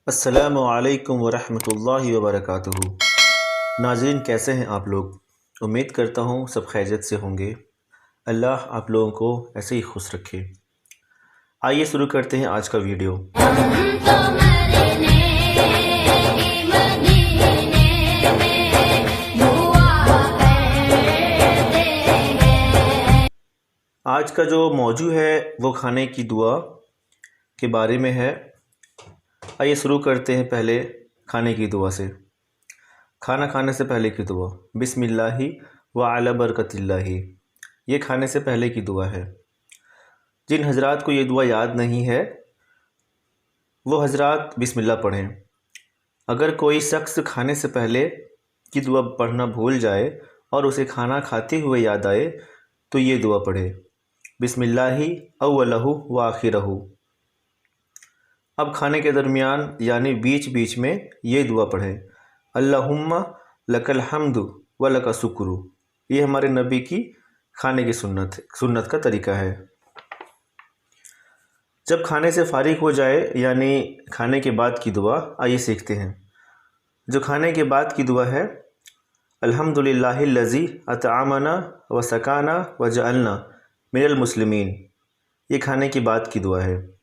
السلام علیکم ورحمۃ اللہ وبرکاتہ۔ ناظرین، کیسے ہیں آپ لوگ؟ امید کرتا ہوں سب خیریت سے ہوں گے۔ اللہ آپ لوگوں کو ایسے ہی خوش رکھے۔ آئیے شروع کرتے ہیں آج کا ویڈیو۔ آج کا جو موضوع ہے وہ کھانے کی دعا کے بارے میں ہے۔ آئیے شروع کرتے ہیں پہلے کھانے کی دعا سے۔ کھانا کھانے سے پہلے کی دعا، بسم اللہ وعلی برکت اللہ، یہ کھانے سے پہلے کی دعا ہے۔ جن حضرات کو یہ دعا یاد نہیں ہے وہ حضرات بسم اللہ پڑھیں۔ اگر کوئی شخص کھانے سے پہلے کی دعا پڑھنا بھول جائے اور اسے کھانا کھاتے ہوئے یاد آئے تو یہ دعا پڑھے، بسم اللہ اولہ و آخرہ۔ اب کھانے کے درمیان یعنی بیچ بیچ میں یہ دعا پڑھیں، اللہم لک الحمد و لک الشکر۔ یہ ہمارے نبی کی کھانے کی سنت کا طریقہ ہے۔ جب کھانے سے فارغ ہو جائے یعنی کھانے کے بعد کی دعا، آئیے سیکھتے ہیں۔ جو کھانے کے بعد کی دعا ہے، الحمدللہ الذی اطعمنا و سقانا و جعلنا من المسلمین، یہ کھانے کے بعد کی دعا ہے۔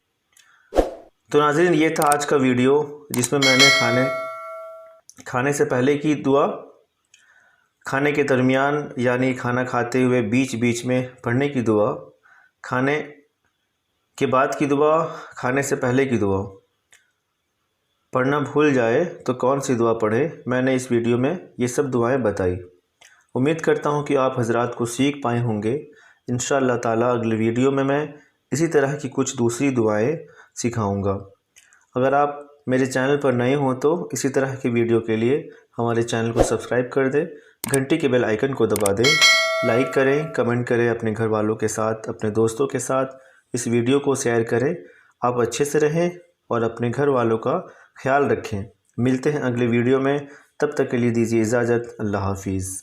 تو ناظرین، یہ تھا آج کا ویڈیو جس میں میں نے کھانے سے پہلے کی دعا، کھانے کے درمیان یعنی کھانا کھاتے ہوئے بیچ بیچ میں پڑھنے کی دعا، کھانے کے بعد کی دعا، کھانے سے پہلے کی دعا پڑھنا بھول جائے تو کون سی دعا پڑھے، میں نے اس ویڈیو میں یہ سب دعائیں بتائی۔ امید کرتا ہوں کہ آپ حضرات کو سیکھ پائے ہوں گے۔ انشاءاللہ تعالیٰ اگلے ویڈیو میں اسی طرح کی کچھ دوسری دعائیں سکھاؤں گا۔ اگر آپ میرے چینل پر نئے ہوں تو اسی طرح کی ویڈیو کے لیے ہمارے چینل کو سبسکرائب کر دیں، گھنٹی کے بیل آئیکن کو دبا دیں، لائک کریں، کمنٹ کریں، اپنے گھر والوں کے ساتھ، اپنے دوستوں کے ساتھ اس ویڈیو کو شیئر کریں۔ آپ اچھے سے رہیں اور اپنے گھر والوں کا خیال رکھیں۔ ملتے ہیں اگلے ویڈیو میں، تب تک کے لیے دیجیے اجازت۔ اللہ حافظ۔